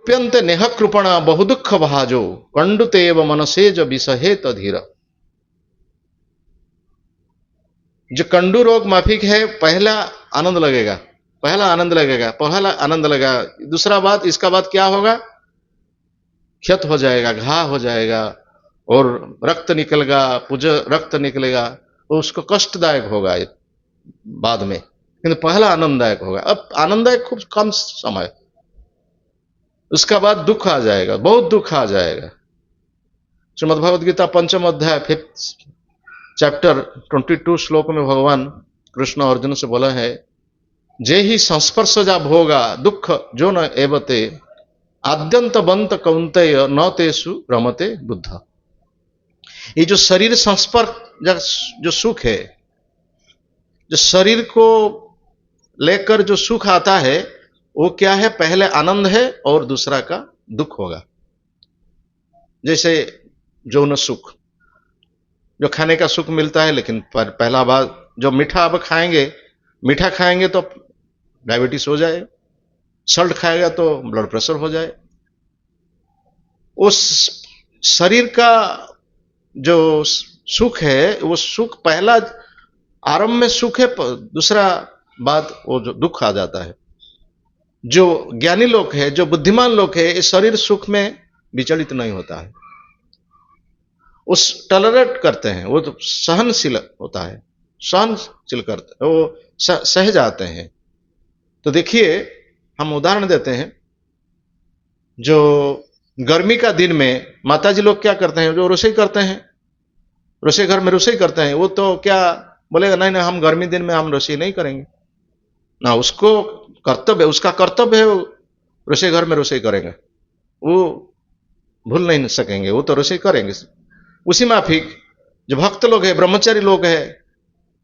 कृप्यंत नेह कृपणा बहु दुख भाजो कंडुतेव मनसेज विसहेत धीर। जो कंडू रोग माफिक है, पहला आनंद लगेगा, पहला आनंद लगेगा, पहला आनंद लगेगा। दूसरा बात, इसका बाद क्या होगा? क्षत हो जाएगा, घा हो जाएगा और रक्त निकलेगा, रक्त निकलेगा, तो उसको कष्टदायक होगा बाद में। किंतु पहला आनंददायक होगा। अब आनंददायक खूब कम समय, उसका बाद दुख आ जाएगा, बहुत दुख आ जाएगा। श्रीमद् भगवद गीता पंचम अध्याय 5th चैप्टर 22 श्लोक में भगवान कृष्ण अर्जुन से बोला है, जे ही संस्पर्श जा भोगा दुख जो न एवते आद्यंत बंत कौंतेय न तेसु रमते बुद्ध। ये जो शरीर संस्पर्श जो सुख है, जो शरीर को लेकर जो सुख आता है, वो क्या है? पहले आनंद है और दूसरा का दुख होगा। जैसे यौन सुख, जो खाने का सुख मिलता है, लेकिन पहला बार जो मीठा अब खाएंगे, मीठा खाएंगे तो डायबिटीज हो जाए, सल्ट खाएगा तो ब्लड प्रेशर हो जाए। उस शरीर का जो सुख है, वो सुख पहला आरंभ में सुख है, दूसरा बात वो जो दुख आ जाता है। जो ज्ञानी लोग है, जो बुद्धिमान लोग है, इस शरीर सुख में विचलित नहीं होता है, उस टॉलरेट करते हैं, वो तो सहनशील होता है, सहनशील करते, वो सह जाते हैं। तो देखिए, हम उदाहरण देते हैं, जो गर्मी का दिन में माताजी लोग क्या करते हैं? जो रसोई करते हैं, रसोई घर में रसोई करते हैं, वो तो क्या बोलेगा? नहीं नहीं, हम गर्मी दिन में हम रसोई नहीं करेंगे ना। उसको कर्तव्य, उसका कर्तव्य है, रसोई घर में रसोई करेंगे, वो भूल नहीं सकेंगे, वो तो रसोई करेंगे। उसी माफिक जो भक्त लोग हैं, ब्रह्मचारी लोग हैं,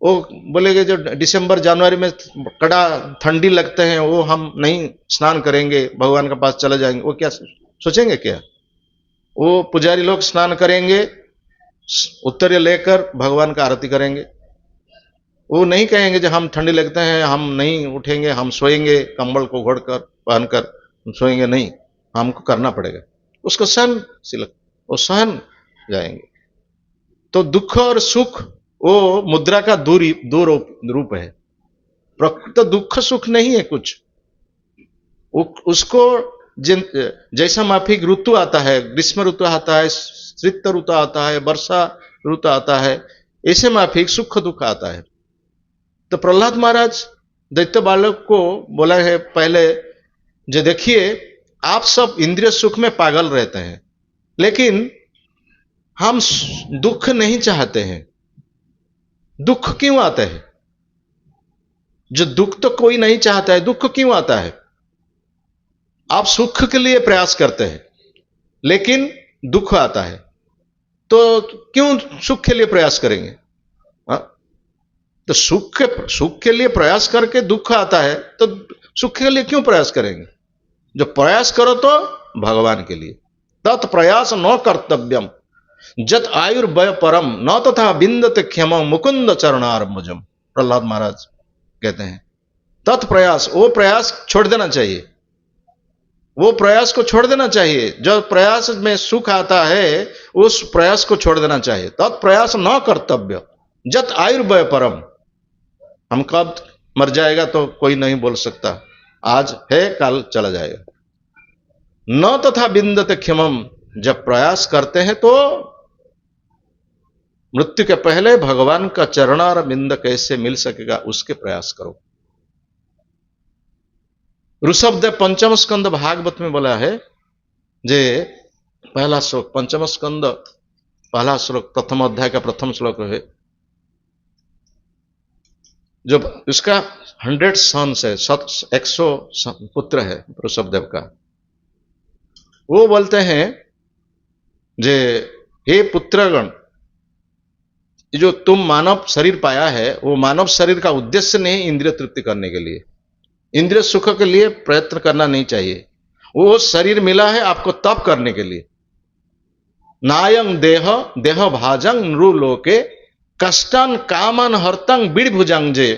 वो बोलेंगे जो दिसंबर जनवरी में कड़ा ठंडी लगते हैं, वो हम नहीं स्नान करेंगे, भगवान के पास चले जाएंगे। वो क्या सोचेंगे? क्या वो पुजारी लोग स्नान करेंगे, उत्तरीय लेकर भगवान का आरती करेंगे। वो नहीं कहेंगे जो हम ठंडी लगते हैं, हम नहीं उठेंगे, हम सोएंगे, कंबल को घोड़कर पहनकर सोएंगे। नहीं, हमको करना पड़ेगा, उसको सहनशील, वो सहन जाएंगे। तो दुख और सुख वो मुद्रा का दो रूप है। प्रकृत दुख सुख नहीं है कुछ। उसको जैसा माफिक ऋतु आता है, ग्रीष्म ऋतु आता है, शीत ऋतु आता है, वर्षा ऋतु आता है, ऐसे माफिक सुख दुख आता है। तो प्रहलाद महाराज दैत्य बालक को बोला है पहले, जो देखिए आप सब इंद्रिय सुख में पागल रहते हैं, लेकिन हम दुख नहीं चाहते हैं। दुख क्यों आता है? जो दुख तो कोई नहीं चाहता है, दुख क्यों आता है? आप सुख के लिए प्रयास करते हैं, लेकिन दुख आता है, तो क्यों सुख के लिए प्रयास करेंगे? तो सुख के लिए प्रयास करके दुख आता है, तो सुख के लिए क्यों प्रयास करेंगे? जो प्रयास करो तो भगवान के लिए। तत्प्रयास न कर्तव्यम जत आयुर्वय परम न तथा बिंदत क्षम मुकुंद चरणारंभजम। प्रहलाद महाराज कहते हैं तत्प्रयास, वो प्रयास छोड़ देना चाहिए, वो प्रयास को छोड़ देना चाहिए। जो प्रयास में सुख आता है, उस प्रयास को छोड़ देना चाहिए। तत्प्रयास न कर्तव्य जत आयुर्वय परम। हम कब मर जाएगा तो कोई नहीं बोल सकता, आज है कल चला जाएगा। न तथा बिंदत क्षमम, जब प्रयास करते हैं तो मृत्यु के पहले भगवान का चरणार बिंद कैसे मिल सकेगा, उसके प्रयास करो। ऋषभदेव पंचम स्कंद भागवत में बोला है, जे पहला श्लोक, पंचम स्कंद पहला श्लोक, प्रथम अध्याय का प्रथम श्लोक है। जो इसका 100 सन्स है, 100 पुत्र है ऋषभदेव का। वो बोलते हैं जे हे पुत्रगण, जो तुम मानव शरीर पाया है, वो मानव शरीर का उद्देश्य नहीं इंद्रिय तृप्ति करने के लिए, इंद्रिय सुख के लिए प्रयत्न करना नहीं चाहिए। वो शरीर मिला है आपको तप करने के लिए। नायं देह देह भाजंग नृलोके कष्टन कामन हर्तंग बीड़भुजंग जे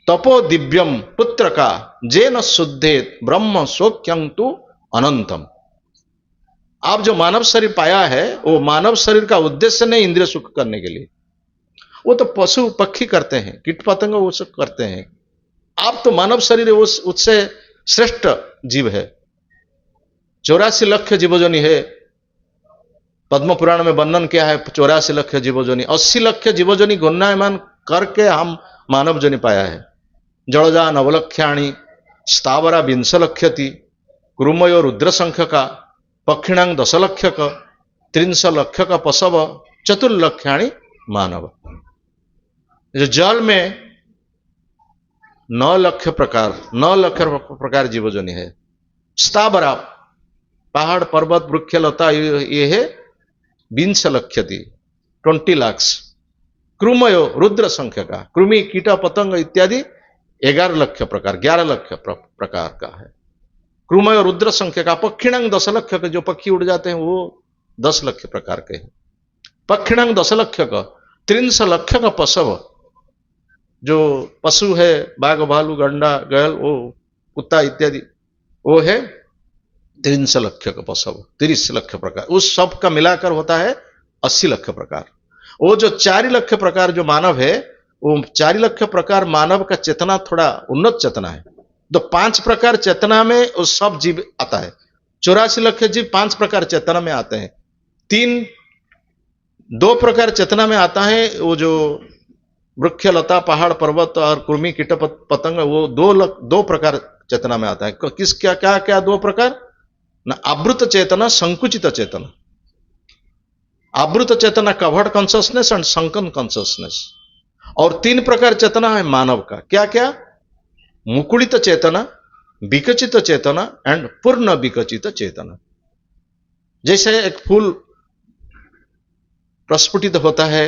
तपो दिव्यम पुत्र का जे न शुद्धेत ब्रह्म सौख्यं तु अनंतम। आप जो मानव शरीर पाया है वो मानव शरीर का उद्देश्य नहीं इंद्रिय सुख करने के लिए, वो तो पशु पक्षी करते हैं, कीट पतंग वो सब करते हैं। आप तो मानव शरीर उससे श्रेष्ठ जीव है। 84 लाख जीवोजनी है। पद्म पुराण में वर्णन क्या है? 84 लाख जीवोजनी, 80 लाख जीवोजनी गुन्नायमान करके हम मानव जनी पाया है। जलजा नवलक्ष्याणी स्थावरा 20 लक्षति क्रुमयो रुद्र संख्य का पक्षिणांग 10 लक्ष का 30 लक्ष का पशव चतुर्लक्षाणी मानव। जो जल में 9 लाख प्रकार जीवोजनी है। स्थावरा पहाड़ पर्वत वृक्ष लता ये है 20 लक्षति 20 लाख। क्रुमयो रुद्र संख्या का कृमि कीट पतंग इत्यादि 11 लाख प्रकार 11 लाख प्रकार का है। क्रुमयो रुद्र संख्या का पक्षिणांग 10 लाख के जो पक्षी उड़ जाते हैं वो 10 लाख प्रकार के हैं। पक्षिणांग 10 लाख का 30 लाख का पशु, जो पशु है बाघ भालू गंडा गैल वो कुत्ता इत्यादि वो है 30 लाख का पशु, 30 लाख प्रकार। उस सब का मिलाकर होता है 80 लाख प्रकार। वो जो 4 लाख प्रकार जो मानव है वो 4 लाख प्रकार मानव का चेतना थोड़ा उन्नत चेतना है। तो 5 प्रकार चेतना में वो सब जीव आता है। 84 लाख जीव 5 प्रकार चेतना में आते हैं। 2 प्रकार चेतना में आता है, वो जो वृक्ष लता पहाड़ पर्वत और कृमि कीट पतंग वो 2 प्रकार चेतना में आता है। किस क्या क्या क्या 2 प्रकार ना? आवृत चेतना संकुचित चेतना। आवृत चेतना covered consciousness and sunken consciousness. और 3 प्रकार चेतना है मानव का। क्या क्या? मुकुलित चेतना, विकचित चेतना एंड पूर्ण विकचित चेतना। जैसे एक फूल प्रस्फुटित होता है,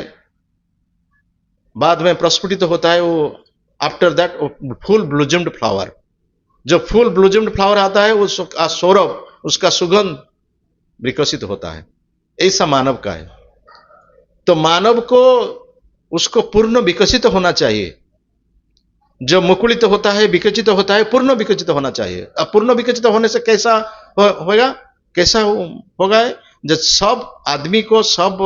बाद में प्रस्फुटित होता है, वो आफ्टर दैट फुल ब्लूजम्ड फ्लावर। जो फुल ब्लूजम्ड फ्लावर आता है उसका सौरभ, उसका सुगंध विकसित होता है। ऐसा मानव का है। तो मानव को उसको पूर्ण विकसित होना चाहिए। जो मुकुलित होता है विकसित होता है, पूर्ण विकसित होना चाहिए। अब पूर्ण विकसित होने से कैसा होगा? कैसा होगा? जब सब आदमी को, सब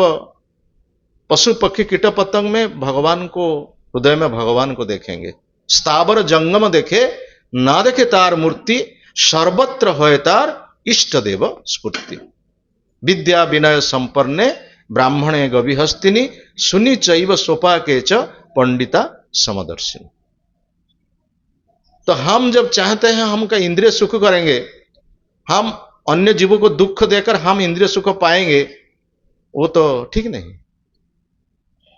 पशु पक्षी कीट पतंग में भगवान को, हृदय में भगवान को देखेंगे। स्थावर जंगम देखे ना देखे तार मूर्ति, सर्वत्र होए तार इष्ट देव स्फूर्ति। विद्या विनय संपन्ने ब्राह्मणे गविहस्तिनी सुनी चैव सोपाके च पंडिता समदर्शिनी। तो हम जब चाहते हैं हम का इंद्रिय सुख करेंगे, हम अन्य जीवों को दुख देकर हम इंद्रिय सुख पाएंगे, वो तो ठीक नहीं।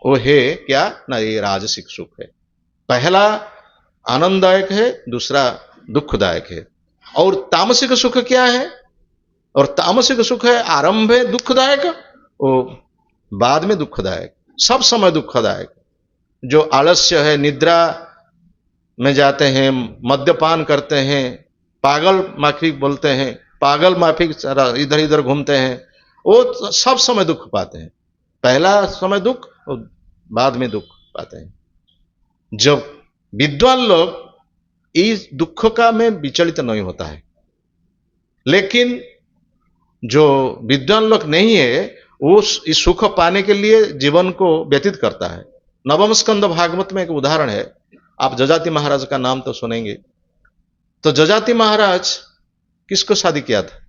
वो है क्या ना? ये राजसिक सुख है। पहला आनंददायक है, दूसरा दुखदायक है। और तामसिक सुख क्या है? और तामसिक सुख है आरंभ है दुखदायक, वो बाद में दुखदायक, सब समय दुखदायक। जो आलस्य है, निद्रा में जाते हैं, मद्यपान करते हैं, पागल माफिक बोलते हैं, पागल माफिक इधर इधर घूमते हैं, वो सब समय दुख पाते हैं। पहला समय दुख और बाद में दुख पाते हैं। जब विद्वान लोग इस दुख का में विचलित नहीं होता है, लेकिन जो विद्वान लोग नहीं है वो इस सुख पाने के लिए जीवन को व्यतीत करता है। नवम स्कंद भागवत में एक उदाहरण है, आप जजाति महाराज का नाम तो सुनेंगे। तो जजाति महाराज किसको शादी किया था?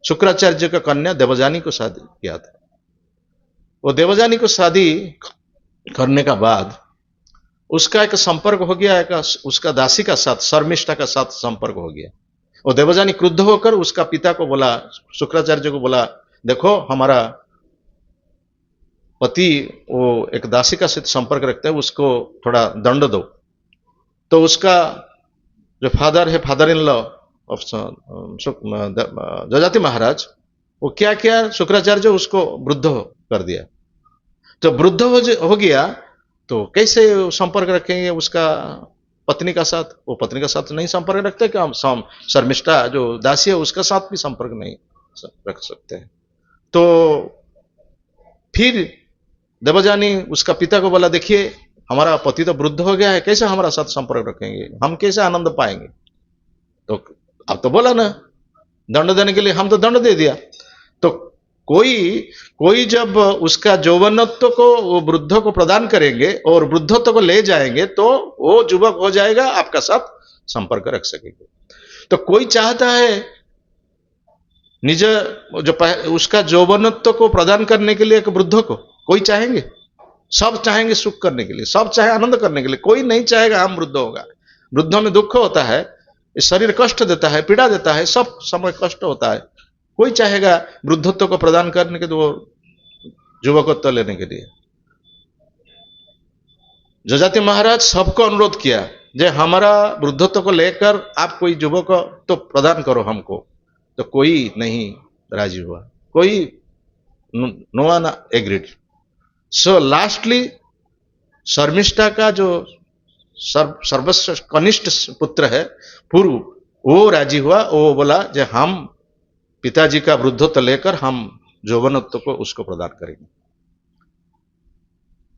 शुक्राचार्य का कन्या देवजानी को शादी किया था। वो देवजानी को शादी करने का बाद उसका एक संपर्क हो गया, एक उसका दासी का साथ, शर्मिष्ठा का साथ संपर्क हो गया। वो देवजानी क्रुद्ध होकर उसका पिता को बोला, शुक्राचार्य को बोला, देखो हमारा पति वो एक दासी का साथ संपर्क रखते हैं, उसको थोड़ा दंड दो। तो उसका जो फादर है, फादर इन लॉ ऑफ जजाति महाराज, वो क्या किया? शुक्राचार्य उसको वृद्ध कर दिया। तो वृद्ध हो गया तो कैसे संपर्क रखेंगे उसका पत्नी का साथ? वो पत्नी का साथ नहीं संपर्क रखते कि हम शर्मिष्ठा जो दासी है उसका साथ भी संपर्क नहीं रख सकते हैं। तो फिर देवजानी उसका पिता को बोला, देखिए हमारा पति तो वृद्ध हो गया है, कैसे हमारा साथ संपर्क रखेंगे, हम कैसे आनंद पाएंगे? तो अब तो बोला ना दंड देने के लिए हम तो दंड दे दिया। तो कोई कोई जब उसका यौवनत्व को वो वृद्धों को प्रदान करेंगे और वृद्धत्व को ले जाएंगे तो वो युवक हो जाएगा, आपका साथ संपर्क रख सकेंगे। तो कोई चाहता है निज जो उसका यौवनत्व को प्रदान करने के लिए एक वृद्धों को, कोई चाहेंगे? सब चाहेंगे सुख करने के लिए, सब चाहे आनंद करने के लिए, कोई नहीं चाहेगा हम वृद्ध होगा। वृद्धों में दुख होता है, शरीर कष्ट देता है, पीड़ा देता है, सब समय कष्ट होता है। कोई चाहेगा वृद्धत्व को प्रदान करने के लिए, युवकत्व लेने के लिए। जजाति महाराज सबको अनुरोध किया जे हमारा वृद्धत्व को लेकर आप कोई युवक तो प्रदान करो हमको। तो कोई नहीं राजी हुआ, कोई no one agreed. So lastly Sharmishtha का जो सर्वश्रेष्ठ कनिष्ठ पुत्र है पुरु, वो राजी हुआ। वो बोला जे हम पिताजी का वृद्धत्व लेकर हम यौवनत्व को उसको प्रदान करेंगे।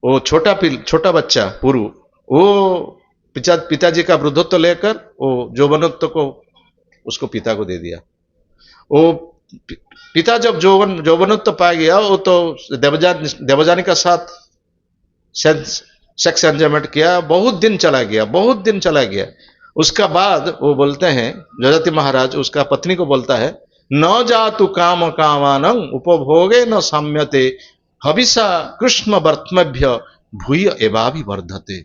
वो छोटा बच्चा पुरु, वो पिताजी का वृद्धत्व लेकर वो यौवनत्व को उसको पिता को दे दिया। वो पिता जब यौवनत्व पा गया, वो तो देवजानी का साथ सेक्स एंजॉयमेंट किया, बहुत दिन चला गया। उसका बाद वो बोलते हैं, जजाति महाराज उसका पत्नी को बोलता है, न जातु काम कामानं उपभोगे न साम्यते हविषा कृष्ण वर्त्मभ्य भूय एवाभि वर्धते।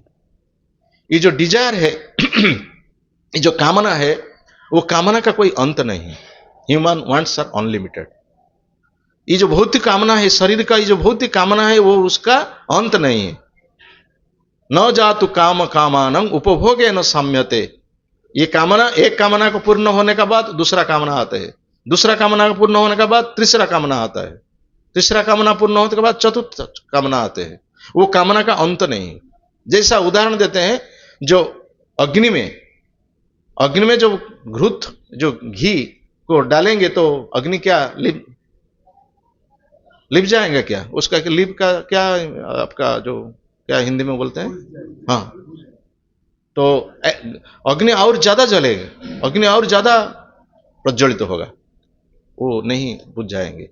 ये जो डिजायर है ये जो कामना है, वो कामना का कोई अंत नहीं। Human wants are unlimited. ये जो भौतिक कामना है, शरीर का ये जो भौतिक कामना है, वो उसका अंत नहीं है। न जातु काम कामानं उपभोगे न साम्यते। ये कामना, एक कामना को पूर्ण होने के बाद दूसरा कामना आता है, दूसरा कामना पूर्ण होने के बाद तीसरा कामना आता है, तीसरा कामना पूर्ण होने के बाद चतुर्थ कामना आते हैं। वो कामना का अंत नहीं। जैसा उदाहरण देते हैं, जो अग्नि में जो घृत जो घी को डालेंगे तो अग्नि क्या लिप जाएगा क्या? उसका लिप का क्या आपका जो क्या हिंदी में बोलते हैं, हाँ, तो अग्नि और ज्यादा जलेगा, अग्नि और ज्यादा प्रज्वलित होगा, वो नहीं बुझ जाएंगे।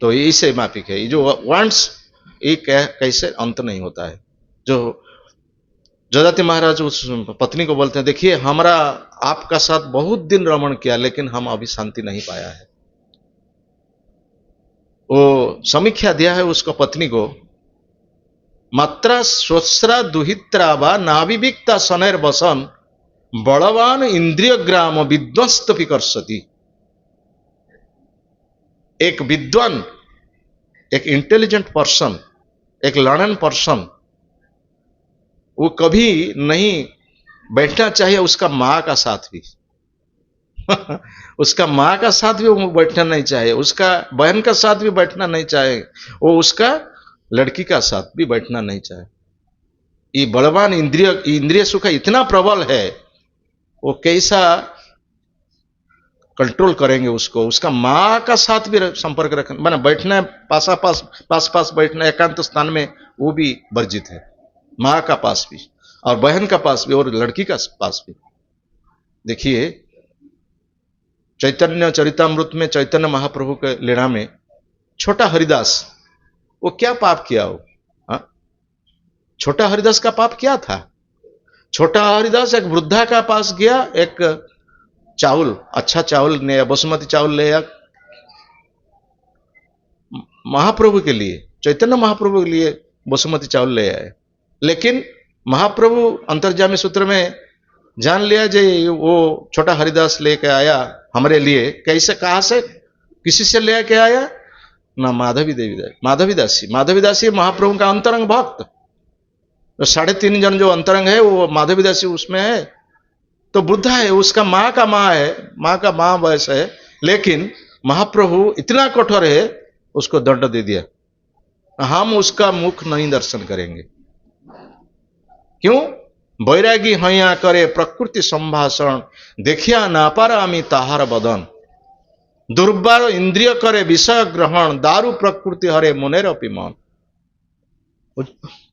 तो इससे माफिक है। ये जो वांट्स ये कैसे अंत नहीं होता है। जो जजाति महाराज उस पत्नी को बोलते हैं, देखिए हमारा आपका साथ बहुत दिन रमण किया, लेकिन हम अभी शांति नहीं पाया है। वो समीक्षा दिया है उसको पत्नी को, मात्रा स्वस्रा दुहित्रा वा नाविविक्ता सनैर बसन बलवान इंद्रिय ग्राम विध्वस्त विकर्षति। एक विद्वान, एक इंटेलिजेंट पर्सन, एक लर्नड पर्सन, वो कभी नहीं बैठना चाहिए उसका माँ का साथ भी उसका माँ का साथ भी वो बैठना नहीं चाहिए, उसका बहन का साथ भी बैठना नहीं चाहिए, वो उसका लड़की का साथ भी बैठना नहीं चाहिए। ये बलवान इंद्रिय सुख इतना प्रबल है, वो कैसा कंट्रोल करेंगे उसको। उसका माँ का साथ भी संपर्क रखना, माना बैठना है पास बैठना एकांत स्थान में, वो भी वर्जित है। माँ का पास भी और बहन का पास भी और लड़की का पास भी। देखिए चैतन्य चरितामृत में चैतन्य महाप्रभु के लीला में छोटा हरिदास, वो क्या पाप किया? वो छोटा हरिदास का पाप क्या था? छोटा हरिदास एक वृद्धा का पास गया, एक चावल, अच्छा चावल ने बासमती चावल ले आया महाप्रभु के लिए, चैतन्य महाप्रभु के लिए बासमती चावल ले आए। लेकिन महाप्रभु अंतर्जामी सूत्र में जान लिया जे वो छोटा हरिदास लेके आया हमारे लिए। कैसे, कहां से, किसी से लेके आया? ना माधवी दासी महाप्रभु का अंतरंग भक्त। तो 3.5 जन जो अंतरंग है वो माधवी दासी उसमें है। तो वृद्धा है, उसका माँ का माँ है, माँ का माँ वैसे है, लेकिन महाप्रभु इतना कठोर है, उसको दंड दे दिया, हम उसका मुख नहीं दर्शन करेंगे। क्यों? बैरागी हैया करे प्रकृति संभाषण, देखिया ना पारामी ताहार बदन, दुर्बार इंद्रिय करे विषय ग्रहण, दारू प्रकृति हरे मुनेर अपिमान।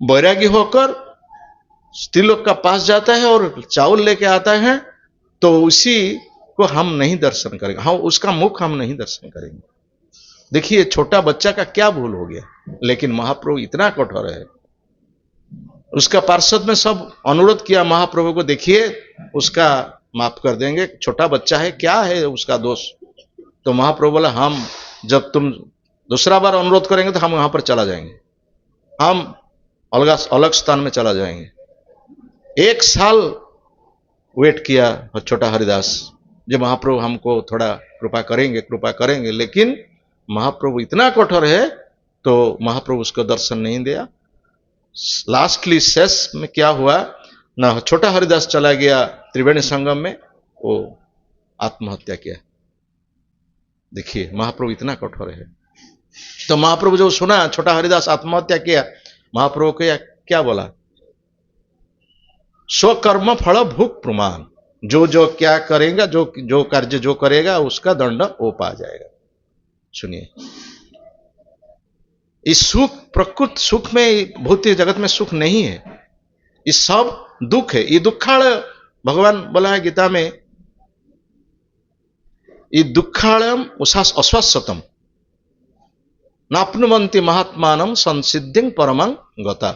बैरागी होकर स्त्री लोग का पास जाता है और चावल लेके आता है, तो उसी को हम नहीं दर्शन करेंगे, हाँ उसका मुख हम नहीं दर्शन करेंगे। देखिए छोटा बच्चा का क्या भूल हो गया, लेकिन महाप्रभु इतना कठोर है। उसका पार्षद में सब अनुरोध किया महाप्रभु को, देखिए उसका माफ कर देंगे, छोटा बच्चा है, क्या है उसका दोष। तो महाप्रभु बोला, हम जब तुम दूसरा बार अनुरोध करेंगे तो हम वहां पर चला जाएंगे, हम अलग अलग स्थान में चला जाएंगे। 1 साल वेट किया छोटा हरिदास, जो महाप्रभु हमको थोड़ा कृपा करेंगे, लेकिन महाप्रभु इतना कठोर है तो महाप्रभु उसको दर्शन नहीं दिया। लास्टली शेष में क्या हुआ ना, छोटा हरिदास चला गया त्रिवेणी संगम में, वो आत्महत्या किया। देखिए महाप्रभु इतना कठोर है। तो महाप्रभु जो सुना छोटा हरिदास आत्महत्या किया, महाप्रभु को क्या बोला, स्वकर्म फल भुक प्रमाण, जो जो क्या करेगा, जो जो कार्य जो करेगा उसका दंड वो पा जाएगा। सुनिए, इस सुख, प्रकृत सुख में, भौतिक जगत में सुख नहीं है, ये सब दुख है। ये दुखाड़, भगवान बोला है गीता में, ये दुखाड़म अश्वासतम नाप्नुवन्ति महात्मानं संसिद्धिं परमं गता,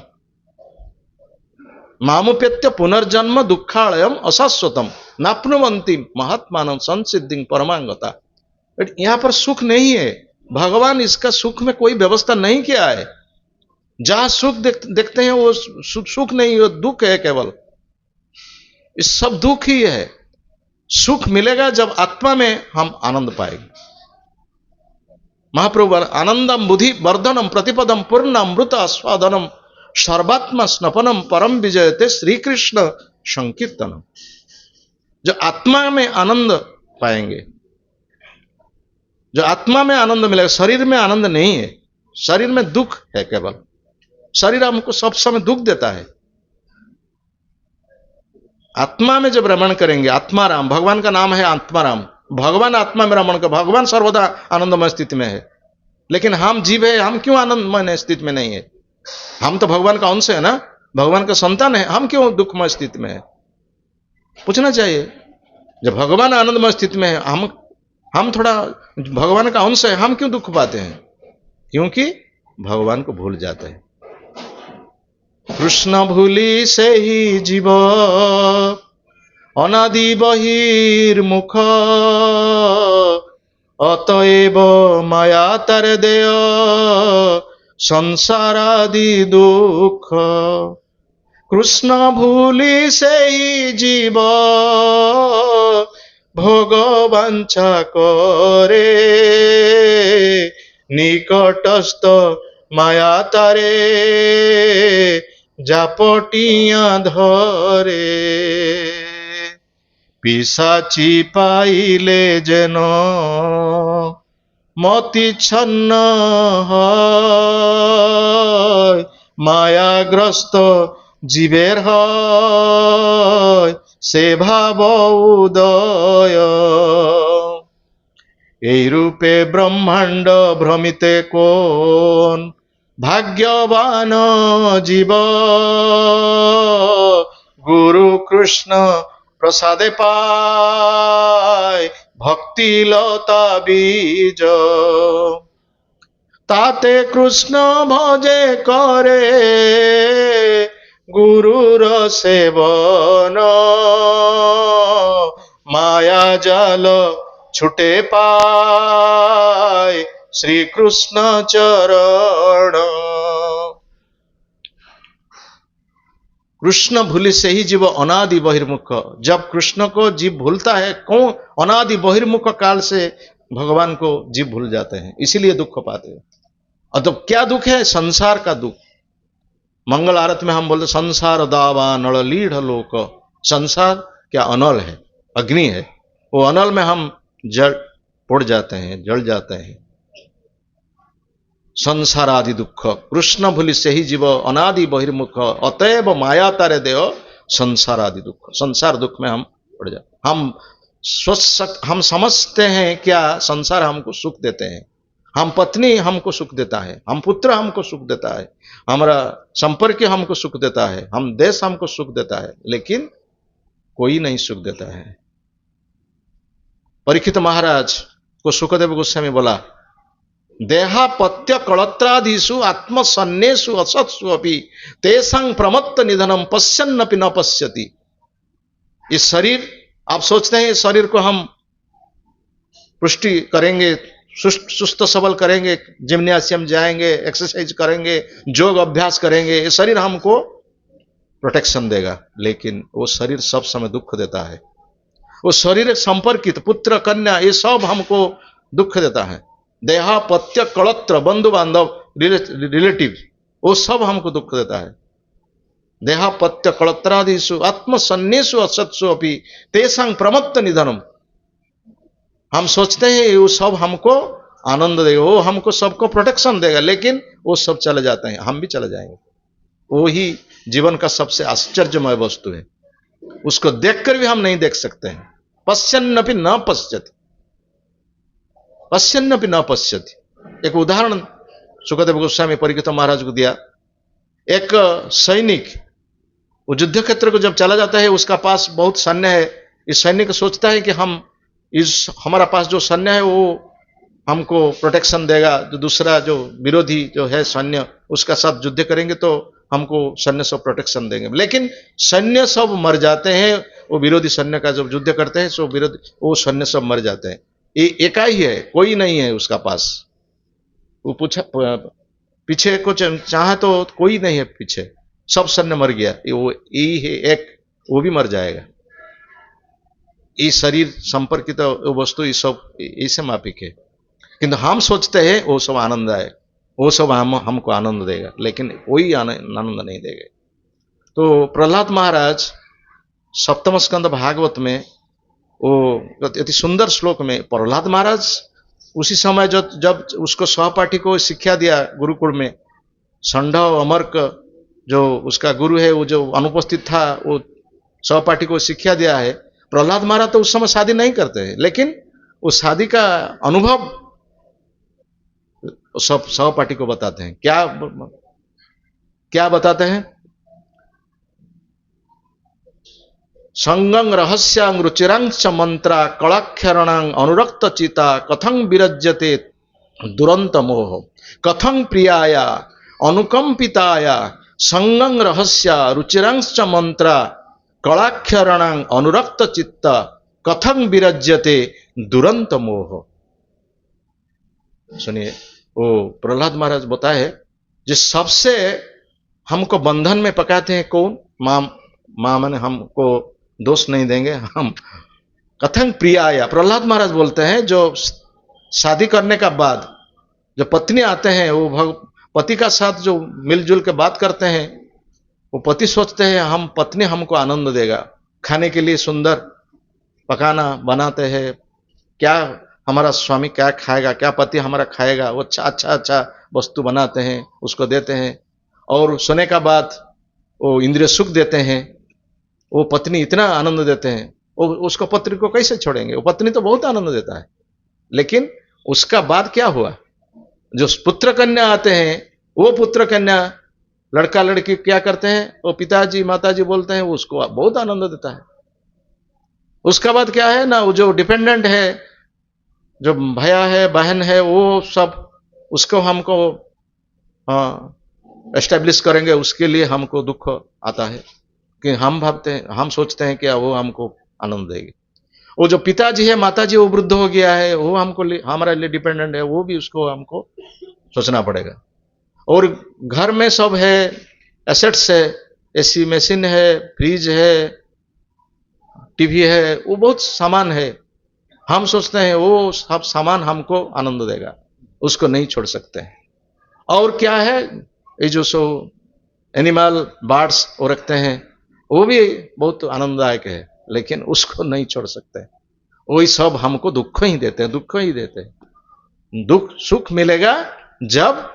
मामुपेत्य पुनर्जन्म दुखालयम अशाश्वतम नाप्नुवन्ति महात्मानं संसिद्धिं परमं गता। यहां पर सुख नहीं है, भगवान इसका सुख में कोई व्यवस्था नहीं किया है। जहां सुख देखते हैं वो सुख नहीं, वो दुख है केवल, इस सब दुख ही है। सुख मिलेगा जब आत्मा में हम आनंद पाएंगे। महाप्रभु आनंदम बुद्धि वर्धनम प्रतिपदम पूर्ण अमृत आस्वादनम सर्वात्मा स्नपनम परम विजयते श्री कृष्ण संकीर्तनम। जो आत्मा में आनंद पाएंगे, जो आत्मा में आनंद मिलेगा, शरीर में आनंद नहीं है, शरीर में दुख है केवल। शरीर हमको सब समय दुख देता है। आत्मा में जब रमण करेंगे, आत्माराम, भगवान का नाम है आत्माराम, भगवान आत्मा में रमण कर, भगवान सर्वदा आनंदमय स्थिति में है, लेकिन हम जीव है, हम क्यों आनंदमय स्थिति में नहीं है? हम तो भगवान का अंश है ना, भगवान का संतान है, हम क्यों दुखमय स्थिति में है? पूछना चाहिए। जब भगवान आनंदमय स्थिति में है, हम थोड़ा भगवान का अंश है, हम क्यों दुख पाते हैं? क्योंकि भगवान को भूल जाते हैं। कृष्ण भूली से ही जीव अनादि बहिर्मुख, अतएव माया तर देय संसारादि दुख। कृष्ण भूली से ही जीव भोग वांछा करे, निकटस्थ माया तारे जापटिया धरे। पिशाची पाइले जेन मति छन्न হয়, मायाग्रस्त जीवेर হয় से भाव उदय। এই রূপে ব্রহ্মাণ্ড ভ্রমিতে কোন भाग्यवान जीव, गुरु कृष्ण प्रसादे पाय भक्ति लता बीज। ताते कृष्ण भजे करे गुरुर सेवन, माया जाल छुटे पाय श्री कृष्ण चरण। कृष्ण भूलि से ही जीव अनादि बहिर्मुख। जब कृष्ण को जीव भूलता है, कौन अनादि बहिर्मुख काल से भगवान को जीव भूल जाते हैं, इसीलिए दुख पाते हैं। और तो क्या दुख है? संसार का दुख। मंगल आरत में हम बोलते संसार दावा नल लीढ़ लोक। संसार क्या अनल है, अग्नि है, वो अनल में हम जड़ पुड़ जाते हैं, जल जाते हैं। संसार आदि दुख कृष्ण भूलि से ही जीव अनादि बहिर्मुख, अतएव माया तारे देव संसार आदि दुख। संसार दुख में हम पड़ जाते। हम समझते हैं क्या संसार हमको सुख देते हैं, हम पत्नी हमको सुख देता है, हम पुत्र हमको सुख देता है, हमारा संपर्क हमको सुख देता है, हम देश हमको सुख देता है, लेकिन कोई नहीं सुख देता है। परीक्षित महाराज को सुखदेव गोस्वामी बोला, देहापत्य कलत्रादिषु आत्मसन्नेषु असत्सु अपि तेषां प्रमत्त निधनम पश्यन्नपि न पश्यति। इस शरीर, आप सोचते हैं इस शरीर को हम पुष्टि करेंगे, सुस्त सबल करेंगे, जिम्नासियम जाएंगे, एक्सरसाइज करेंगे, योग अभ्यास करेंगे, ये शरीर हमको प्रोटेक्शन देगा, लेकिन वो शरीर सब समय दुख देता है। वो शरीर संपर्कित पुत्र कन्या ये सब हमको दुख देता है। देहापत्य कलत्र बंधु बांधव रिलेटिव वो सब हमको दुख देता है। देहापत्य कलत्रादिषु आत्मसन्नेषु असत्सु अपि तेषां प्रमत्त निधनम। हम सोचते हैं वो सब हमको आनंद देगा, वो हमको सबको प्रोटेक्शन देगा, लेकिन वो सब चले जाते हैं, हम भी चले जाएंगे। वो ही जीवन का सबसे आश्चर्यमय वस्तु है, उसको देखकर भी हम नहीं देख सकते हैं। पश्यन्नपि न पश्यति, पश्यन्नपि न पश्यति। एक उदाहरण सुखदेव गोस्वामी परीक्षित महाराज को दिया। एक सैनिक वो युद्ध क्षेत्र को जब चला जाता है, उसका पास बहुत सैन्य है। इस सैनिक सोचता है कि हम हमारा पास जो सैन्य है वो हमको प्रोटेक्शन देगा, जो दूसरा जो विरोधी जो है सैन्य उसका साथ युद्ध करेंगे तो हमको सैन्य सब प्रोटेक्शन देंगे, लेकिन सैन्य सब मर जाते हैं। वो विरोधी सैन्य का जब युद्ध करते हैं तो वो सैन्य सब मर जाते हैं। ये एका ही है, कोई नहीं है उसका पास। वो पूछा पीछे को चाहे तो कोई नहीं है पीछे, सब सैन्य मर गया। वो यही है एक, वो भी मर जाएगा। ये शरीर संपर्कित वस्तु ये सब ऐसे मापिक है, किंतु हम सोचते हैं वो सब आनंद है, वो सब हमको आनंद देगा, लेकिन कोई आनंद नहीं देगा। तो प्रहलाद महाराज सप्तम स्कंद भागवत में वो अति सुंदर श्लोक में प्रहलाद महाराज उसी समय जब उसको सहपाठी को शिक्षा दिया गुरुकुल में, संडव अमर्क जो उसका गुरु है वो जो अनुपस्थित था, वो सहपाठी को शिक्षा दिया है। प्रहलाद महाराज तो उस समय शादी नहीं करते हैं, लेकिन उस शादी का अनुभव सब सहपाठी को बताते हैं। क्या बताते हैं? संगं रहस्यांग रुचिरांच मंत्रा कलाक्षरणांग अनुरक्त चिता कथं विरज्यते दुरंत मोह कथं प्रियाया अनुकंपिताया संगं रहस्य रुचिरांच मंत्रा कलाक्षरणांग अनुरक्त चित्त कथं विरज्यते दुरंत मोह। सुनिए, वो प्रहलाद महाराज बताए जिस सबसे हमको बंधन में पकाते हैं कौन? मां माने हमको दोष नहीं देंगे हम। कथं प्रियाया, प्रहलाद महाराज बोलते हैं जो शादी करने का बाद जो पत्नी आते हैं वो पति का साथ जो मिलजुल के बात करते हैं, वो पति सोचते हैं हम पत्नी हमको आनंद देगा, खाने के लिए सुंदर पकाना बनाते हैं, क्या हमारा स्वामी क्या खाएगा, क्या पति हमारा खाएगा, वो अच्छा वस्तु बनाते हैं उसको देते हैं, और सोने का बाद वो इंद्रिय सुख देते हैं। वो पत्नी इतना आनंद देते हैं, वो उसको पत्नी को कैसे छोड़ेंगे? वो पत्नी तो बहुत आनंद देता है, लेकिन उसका बाद क्या हुआ? जो पुत्र कन्या आते हैं वो पुत्र कन्या लड़का लड़की क्या करते हैं? वो पिताजी माताजी बोलते हैं, वो उसको बहुत आनंद देता है। उसका बाद क्या है ना, वो जो डिपेंडेंट है, जो भैया है बहन है, वो सब उसको हमको एस्टेब्लिश करेंगे, उसके लिए हमको दुख आता है कि हम सोचते हैं कि वो हमको आनंद देगी। वो जो पिताजी है माताजी वो वृद्ध हो गया है, वो हमारे लिए डिपेंडेंट है, वो भी उसको हमको सोचना पड़ेगा। और घर में सब है, एसेट्स है, एसी मशीन है, फ्रिज है, टीवी है, वो बहुत सामान है। हम सोचते हैं वो सब सामान हमको आनंद देगा, उसको नहीं छोड़ सकते हैं। और क्या है, ये जो सो एनिमल बर्ड्स वो रखते हैं, वो भी बहुत आनंददायक है, लेकिन उसको नहीं छोड़ सकते। वही सब हमको दुख ही देते हैं। दुख सुख मिलेगा जब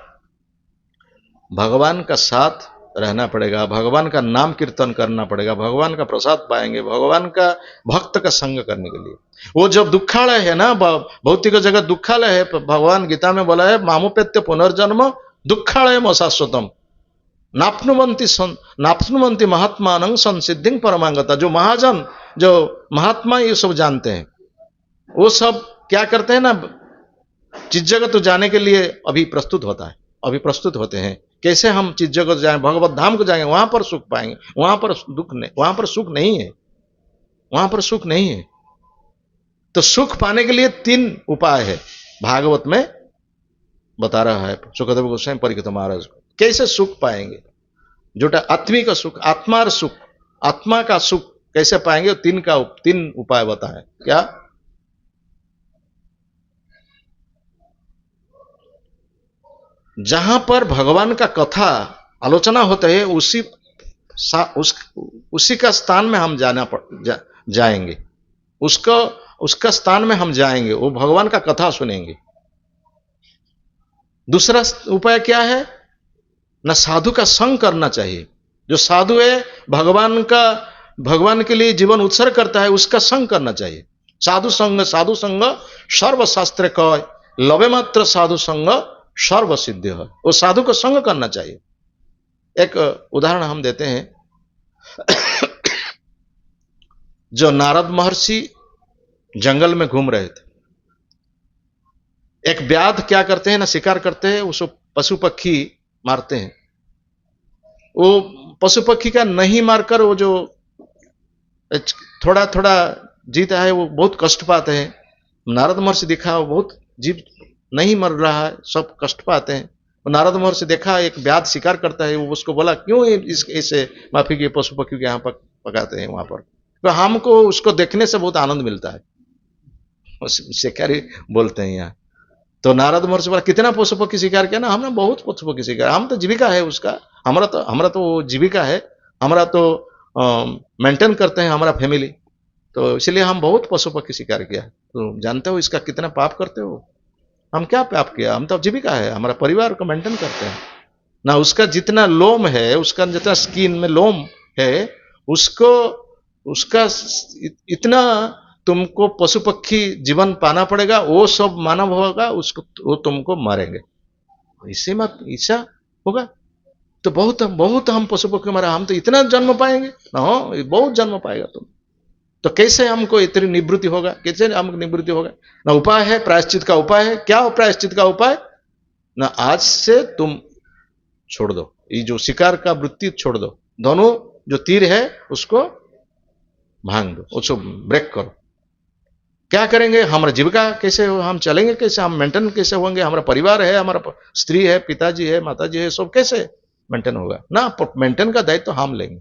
भगवान का साथ रहना पड़ेगा, भगवान का नाम कीर्तन करना पड़ेगा, भगवान का प्रसाद पाएंगे, भगवान का भक्त का संग करने के लिए। वो जब दुखालय है ना, भौतिक जगत दुखालय है, भगवान गीता में बोला है मामुपेत्य पुनर्जन्म दुखालय अशाश्वतम नाप्नुवन्ति महात्मानं संसिद्धिं परमागता। जो महाजन जो महात्मा ये सब जानते हैं वो सब क्या करते हैं ना, चित जगत तो जाने के लिए अभी प्रस्तुत होता है, अभी प्रस्तुत होते हैं कैसे हम चित जगत जाएं, भगवत धाम को जाएंगे, वहां पर सुख पाएंगे, वहां पर दुख नहीं, वहां पर सुख नहीं है, वहां पर सुख नहीं है। तो सुख पाने के लिए 3 उपाय है, भागवत में बता रहा है सुखदेव गोस्वामी परीक्षित महाराज को, कैसे सुख पाएंगे, जोटा आत्मिक सुख, आत्मार सुख, आत्मा का सुख कैसे पाएंगे, 3 उपाय बताए। क्या? जहां पर भगवान का कथा आलोचना होता है उसी का स्थान में हम जाएंगे, उसका स्थान में हम जाएंगे, वो भगवान का कथा सुनेंगे। दूसरा उपाय क्या है ना, साधु का संग करना चाहिए, जो साधु है भगवान के लिए जीवन उत्सर्ग करता है, उसका संग करना चाहिए। साधु संग सर्वशास्त्र कय, लवे मात्र साधु संग सर्व सिद्ध है, वो साधु को संग करना चाहिए। एक उदाहरण हम देते हैं जो नारद महर्षि जंगल में घूम रहे थे, एक व्याध क्या करते हैं ना, शिकार करते हैं, उसको पशु पक्षी मारते हैं, वो पशु पक्षी का नहीं मारकर वो जो थोड़ा थोड़ा जीता है वो बहुत कष्ट पाते हैं। नारद महर्षि देखा वो बहुत जीव नहीं मर रहा है, सब कष्ट पाते हैं। नारद महर्षि देखा एक व्याध शिकार करता है, वो उसको बोला क्यों ऐसे माफी के पशु पक्षी के यहाँ पर पकाते हैं वहां पर, तो हमको उसको देखने से बहुत आनंद मिलता है, शिकारी बोलते हैं यहाँ। तो नारद महर्षि बोला कितना पशु पक्षी शिकार किया ना, हमने बहुत पशु पक्षी शिकार, हम तो जीविका है उसका, हमारा तो जीविका है, हमारा तो मेंटेन करते हैं हमारा फैमिली, तो इसलिए हम बहुत पशु पक्षी शिकार किया। तो जानते हो इसका कितना पाप करते हो? हम क्या पाप किया, हम तो जीविका है, हमारा परिवार को मेंटेन करते हैं ना। उसका जितना लोम है, उसका जितना स्किन में लोम है, उसका इतना तुमको पशु पक्षी जीवन पाना पड़ेगा, वो सब मानव होगा उसको, वो तुमको मारेंगे, इससे मत ऐसा होगा। तो बहुत हम पशु पक्षी मारा, हम तो इतना जन्म पाएंगे ना, बहुत जन्म पाएगा तुम, तो कैसे हमको इतनी निवृत्ति होगा, कैसे हमको निवृत्ति होगा ना। उपाय है, प्रायश्चित का उपाय है। क्या हो प्रायश्चित का उपाय ना, आज से तुम छोड़ दो, ये जो शिकार का वृत्ति छोड़ दो, दोनों जो तीर है उसको भांग दो, उसको ब्रेक करो। क्या करेंगे, हमारा जीविका कैसे हो, हम चलेंगे कैसे, हम मेंटेन कैसे होंगे, हमारा परिवार है, हमारा स्त्री है, पिताजी है, माताजी है, सब कैसे मेंटेन होगा ना। मेंटेन का दायित्व तो हम लेंगे,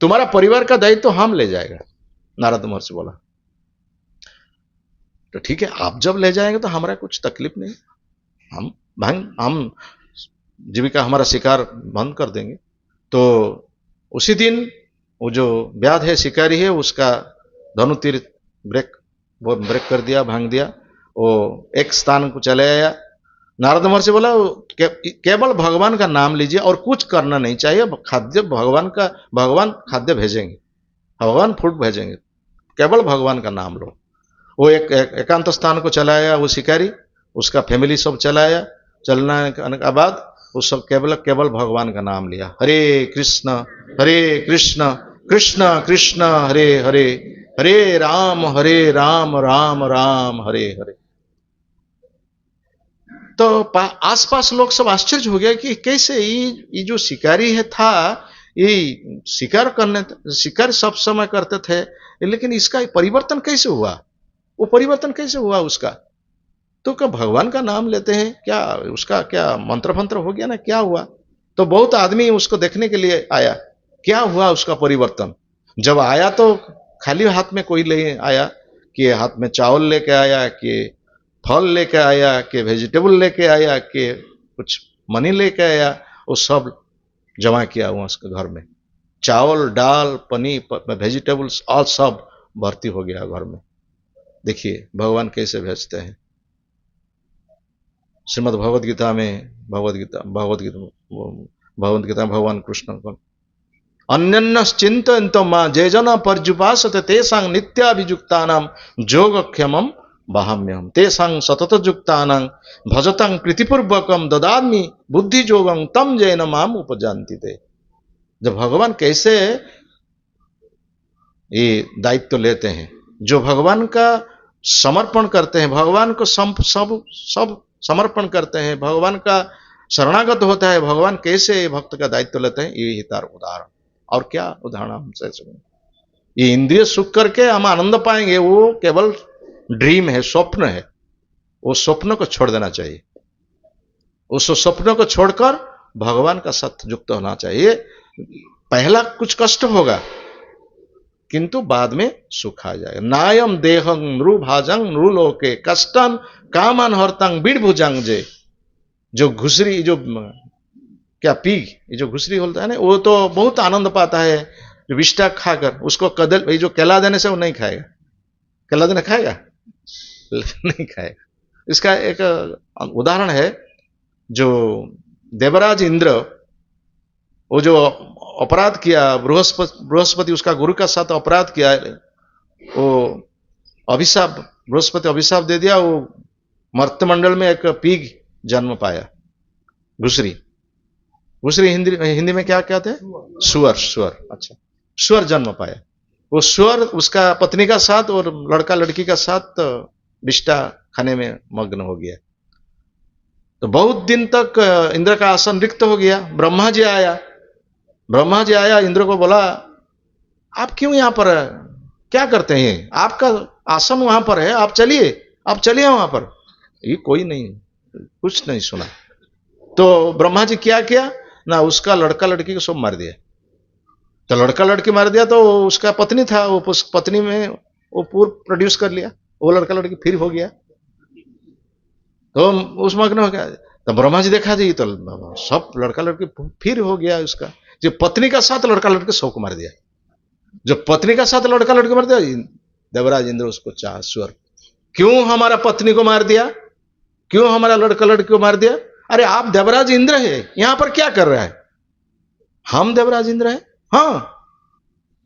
तुम्हारा परिवार का दायित्व तो हम ले जाएगा, नारद महर्षि बोला। तो ठीक है, आप जब ले जाएंगे तो हमारा कुछ तकलीफ नहीं, हम जीविका हमारा शिकार बंद कर देंगे। तो उसी दिन वो जो व्याध है, शिकारी है, उसका धनु तीर ब्रेक कर दिया, भांग दिया, वो एक स्थान को चले आया। नारद महर्षि बोला केवल भगवान का नाम लीजिए और कुछ करना नहीं चाहिए, खाद्य भगवान खाद्य भेजेंगे, भगवान फूड भेजेंगे, केवल भगवान का नाम लो। वो एक एकांत स्थान को चलाया वो शिकारी, उसका फैमिली सब चलाया, चलने के बाद वो सब केवल भगवान का नाम लिया, हरे कृष्ण कृष्ण कृष्ण हरे हरे, हरे राम राम राम हरे हरे। तो आसपास लोग सब आश्चर्य हो गया कि कैसे ये जो शिकारी है था, ये शिकार सब समय करते थे, लेकिन इसका परिवर्तन कैसे हुआ, वो परिवर्तन कैसे हुआ उसका? तो क्या भगवान का नाम लेते हैं क्या, उसका क्या मंत्र फंत्र हो गया ना, क्या हुआ? तो बहुत आदमी उसको देखने के लिए आया, क्या हुआ उसका परिवर्तन। जब आया तो खाली हाथ में कोई ले आया, कि हाथ में चावल लेके आया, कि फल लेके आया, कि वेजिटेबल लेके आया, कि कुछ मनी लेके आया, वो सब जमा किया हुआ उसके घर में, चावल दाल पनीर वेजिटेबल्स और सब भर्ती हो गया घर में। देखिए भगवान कैसे भेजते हैं। श्रीमद् भगवद गीता में भगवान कृष्ण को अन्यन्नश्चिन्तयन्तो मां जे जना पर्युपासते तेषां नित्याभियुक्तानां योगक्षेमं वहाम्यहम् तेषां सततयुक्तानां भजतां प्रीतिपूर्वकं ददामि बुद्धियोगं तं येन माम उपजान्ति ते। जब भगवान कैसे ये दायित्व लेते हैं, जो भगवान का समर्पण करते हैं, भगवान को सब सब सब समर्पण करते हैं, भगवान का शरणागत होता है, भगवान कैसे भक्त का दायित्व लेते हैं, ये तार उदाहरण। और क्या उदाहरण हमसे सुने। ये इंद्रिय सुख करके हम आनंद पाएंगे, वो केवल ड्रीम है, स्वप्न है। वो स्वप्न को छोड़ देना चाहिए। उस स्वप्न को छोड़कर भगवान का साथ युक्त होना चाहिए। पहला कुछ कष्ट होगा, किंतु बाद में सुख आ जाएगा। नायम देहं नृभाजं नृलोके कष्टं कामन हर्तं बीड़भुजं जे। जो घुसरी, जो क्या पीग, ये जो घुसरी होता है ना, वो तो बहुत आनंद पाता है जो विष्टा खाकर। उसको कदल, ये जो केला देने से वो नहीं खाएगा। केला देने खाएगा? नहीं खाएगा। इसका एक उदाहरण है, जो देवराज इंद्र, वो जो अपराध किया, बृहस्पति उसका गुरु का साथ अपराध किया, वो अभिशाप, बृहस्पति अभिशाप दे दिया, वो मर्त्यमंडल में एक पीग जन्म पाया, घुसरी। घुसरी हिंदी में क्या कहते हैं? सुअर। सुअर, अच्छा, सुअर जन्म पाया। वो सुअर उसका पत्नी का साथ और लड़का लड़की का साथ विष्टा खाने में मग्न हो गया। तो बहुत दिन तक इंद्र का आसन रिक्त हो गया। ब्रह्मा जी आया, ब्रह्मा जी आया, इंद्र को बोला, आप क्यों यहां पर है, क्या करते हैं? आपका आसन वहां पर है, आप चलिए, आप चलिए वहां पर। ये कोई नहीं, कुछ नहीं सुना। तो ब्रह्मा जी क्या किया ना, उसका लड़का लड़की को सब मार दिया। तो लड़का लड़की मार दिया, तो उसका पत्नी था, वो उस पत्नी में वो पूर्व प्रोड्यूस कर लिया, वो लड़का लड़की फिर हो गया। तो उस मग्न हो गया। तो ब्रह्मा जी देखा जी, तो सब लड़का लड़की फिर हो गया उसका। जो पत्नी का साथ लड़का लड़के सबको मार दिया, जो पत्नी का साथ लड़का लड़के मार दिया। देवराज इंद्र उसको चाह, स्वर, क्यों हमारा पत्नी को मार दिया, क्यों हमारा लड़का लड़की को मार दिया? अरे आप देवराज इंद्र है, यहां पर क्या कर रहा है? हम देवराज इंद्र है, हाँ,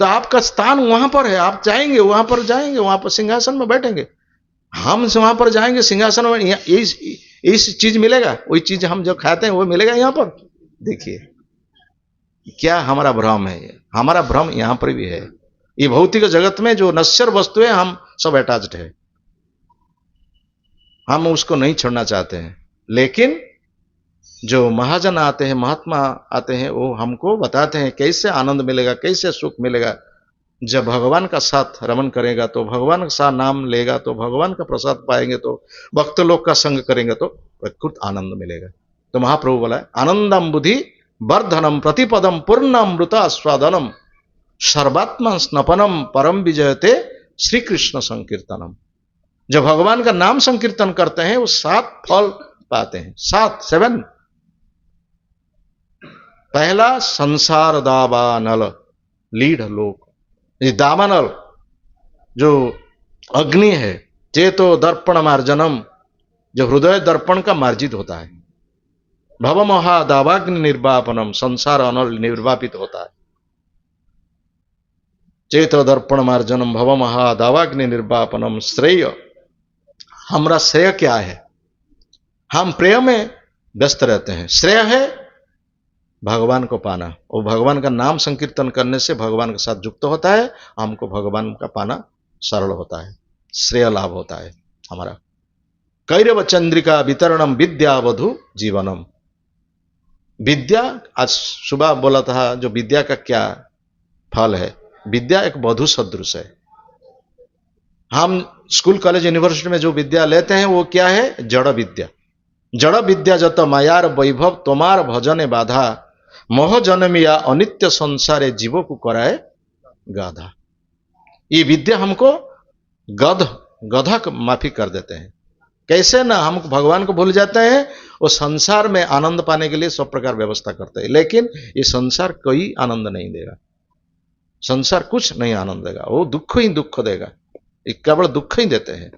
तो आपका स्थान वहां पर है, आप जाएंगे वहां पर, जाएंगे वहां पर सिंहासन में बैठेंगे। हम वहां पर जाएंगे सिंहासन में, इस चीज मिलेगा, वही चीज हम जो खाते हैं वो मिलेगा यहां पर। देखिए क्या हमारा भ्रम है, हमारा भ्रम यहां पर भी है। ये भौतिक जगत में जो नश्वर वस्तुएं, हम सब अटैच्ड है, हम उसको नहीं छोड़ना चाहते हैं। लेकिन जो महाजन आते हैं, महात्मा आते हैं, वो हमको बताते हैं कैसे आनंद मिलेगा, कैसे सुख मिलेगा। जब भगवान का साथ रमन करेगा, तो भगवान का साथ नाम लेगा, तो भगवान का प्रसाद पाएंगे, तो भक्त लोग का संग करेंगे, तो प्रकृत आनंद मिलेगा। तो महाप्रभु बोला है, आनंदम बुद्धि वर्धनम प्रतिपदम पूर्णामृत आस्वादनम सर्वात्मा स्नपनम परम विजयते श्री कृष्ण संकीर्तनम। जब भगवान का नाम संकीर्तन करते हैं, वो 7 फल पाते हैं, 7 पहला संसार दावानल, लीढ़ लोक, दावानल जो अग्नि है, चेतो दर्पण मार्जनम, जो हृदय दर्पण का मार्जित होता है। भव महा दावाग्नि निर्वापनम, संसार अनल निर्वापित होता है। चेतो दर्पण मार्जनम भव महा दावाग्नि निर्वापनम। श्रेय, हमारा श्रेय क्या है? हम प्रेम में व्यस्त रहते हैं। श्रेय है भगवान को पाना, और भगवान का नाम संकीर्तन करने से भगवान के साथ युक्त होता है, हमको भगवान का पाना सरल होता है, श्रेय लाभ होता है हमारा। कैरव चंद्रिका वितरणम विद्यावधु जीवनम। विद्या, आज सुबह बोला था, जो विद्या का क्या फल है। विद्या एक वधु सदृश है। हम स्कूल कॉलेज यूनिवर्सिटी में जो विद्या लेते हैं, वो क्या है? जड़ विद्या। जड़ विद्या जत मायार वैभव तोमार भजने बाधा, मोह जन्मिया अनित्य संसारे जीवों को कराए गाधा। ये विद्या हमको गधा माफी कर देते हैं। कैसे ना, हम भगवान को भूल जाते हैं, वो संसार में आनंद पाने के लिए सब प्रकार व्यवस्था करते हैं, लेकिन ये संसार कोई आनंद नहीं देगा। संसार कुछ नहीं आनंद देगा, वो दुख ही दुख देगा, ये केवल दुख ही देते हैं।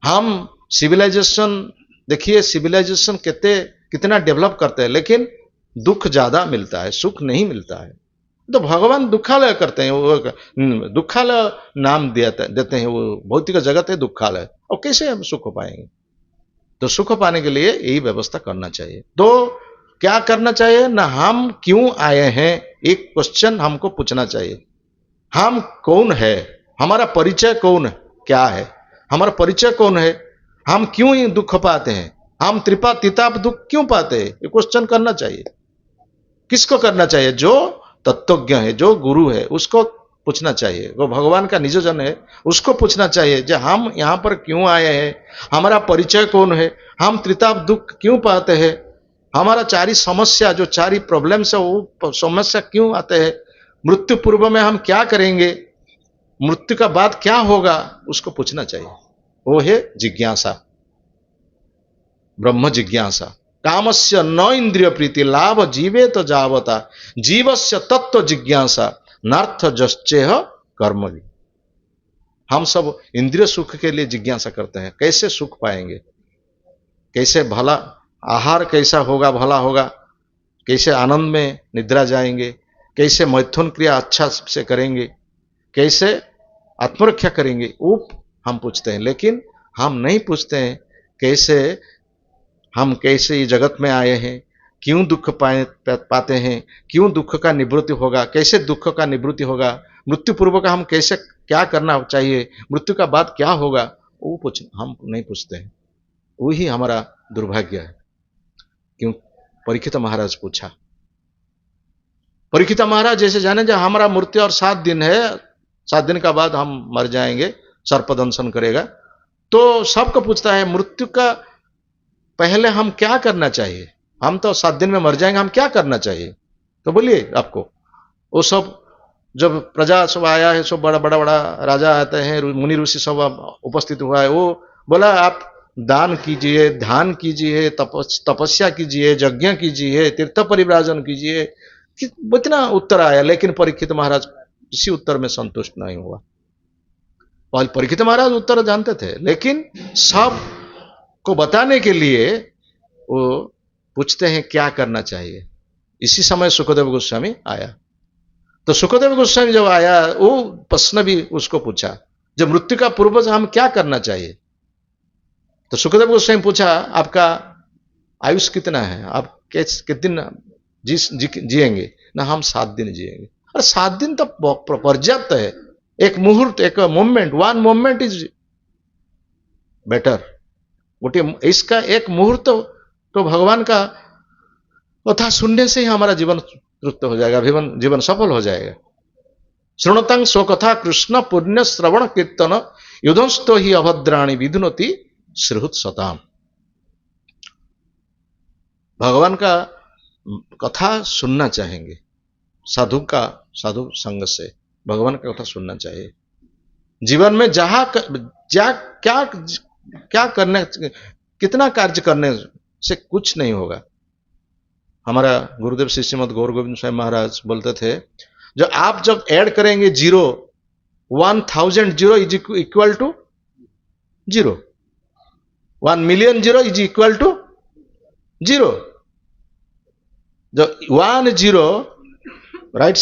हम सिविलाइजेशन देखिए, सिविलाइजेशन कितना डेवलप करते हैं, लेकिन दुख ज्यादा मिलता है, सुख नहीं मिलता है। तो भगवान दुखालय करते हैं, वो दुखालय नाम देते हैं, वो भौतिक जगत है दुखालय, और कैसे हम सुख पाएंगे? तो सुख पाने के लिए यही व्यवस्था करना चाहिए। तो क्या करना चाहिए ना, हम क्यों आए हैं, एक क्वेश्चन हमको पूछना चाहिए। हम कौन है, हमारा परिचय कौन क्या है? हमारा परिचय कौन है, हम क्यों ये दुख पाते हैं, हम तिताप दुख क्यों पाते हैं, ये क्वेश्चन करना चाहिए। किसको करना चाहिए? जो तत्वज्ञ है, जो गुरु है, उसको पूछना चाहिए। वो भगवान का निजजन है, उसको पूछना चाहिए जो हम यहां पर क्यों आए हैं, हमारा परिचय कौन है, हम त्रिताप दुख क्यों पाते हैं, हमारा चारी समस्या जो चारी प्रॉब्लम्स है वो समस्या क्यों आते हैं, मृत्यु पूर्व में हम क्या करेंगे, मृत्यु का बाद क्या होगा, उसको पूछना चाहिए। वो है जिज्ञासा, ब्रह्म जिज्ञासा। कामस्य न इंद्रिय प्रीति लाभ जीवे तो जावता जीवस्य तत्व जिज्ञासा नार्थ जश्चेह कर्म भी। हम सब इंद्रिय सुख के लिए जिज्ञासा करते हैं, कैसे सुख पाएंगे, कैसे भला आहार कैसा होगा, भला होगा, कैसे आनंद में निद्रा जाएंगे, कैसे मैथुन क्रिया अच्छा से करेंगे, कैसे आत्मरक्षा करेंगे, वो हम पूछते हैं। लेकिन हम नहीं पूछते हैं कैसे हम कैसे ये जगत में आए हैं, क्यों दुख पाते हैं, क्यों दुख का निवृत्ति होगा, कैसे दुख का निवृत्ति होगा, मृत्यु पूर्व का हम कैसे क्या करना चाहिए, मृत्यु का बाद क्या होगा, वो हम नहीं पूछते हैं। वही हमारा दुर्भाग्य है। क्यों? परीक्षित महाराज पूछा, परीक्षित महाराज जैसे जाने जो हमारा मृत्यु और 7 दिन है, 7 दिन का बाद हम मर जाएंगे, सर्पदंशन करेगा। तो सबको पूछता है मृत्यु का पहले हम क्या करना चाहिए, हम तो 7 दिन में मर जाएंगे, हम क्या करना चाहिए। तो बोलिए आपको, वो सब जब प्रजा सब आया है, सब बड़ा बड़ा बड़ा राजा आते हैं, मुनि ऋषि सब उपस्थित हुआ है, वो बोला आप दान कीजिए, ध्यान कीजिए, तपस्या कीजिए, यज्ञ कीजिए, तीर्थ परिव्राजन कीजिए, इतना उत्तर आया। लेकिन परीक्षित महाराज किसी उत्तर में संतुष्ट नहीं हुआ। परीक्षित महाराज उत्तर जानते थे, लेकिन सब को बताने के लिए वो पूछते हैं क्या करना चाहिए। इसी समय सुखदेव गोस्वामी आया। तो सुखदेव गोस्वामी जब आया, वो प्रश्न भी उसको पूछा, जब मृत्यु का पूर्व हम क्या करना चाहिए। तो सुखदेव गोस्वामी पूछा आपका आयुष कितना है, आप कितने दिन जिएंगे ना, हम 7 दिन जिएंगे। अरे 7 दिन तो पर्याप्त है, एक मुहूर्त, एक मोमेंट, 1 मोमेंट इज बेटर। इसका एक मुहूर्त तो भगवान का कथा सुनने से ही हमारा जीवन तृप्त हो जाएगा, जीवन सफल हो जाएगा। श्रृणतं स्वकथा कृष्ण पुण्य श्रवण कीर्तन युधस्तो ही अभद्राणी विधुनति श्रुत सताम। भगवान का कथा सुनना चाहेंगे, साधु संग से भगवान का कथा सुनना चाहिए। जीवन में जहां क्या करने, कितना कार्य करने से कुछ नहीं होगा। हमारा गुरुदेव श्री श्रीमद गौर गोविंद स्वामी महाराज बोलते थे, जो आप जब ऐड करेंगे 0, 1000 zero is equal to 0, 1 million zero is equal to 0। जो 1 0 राइट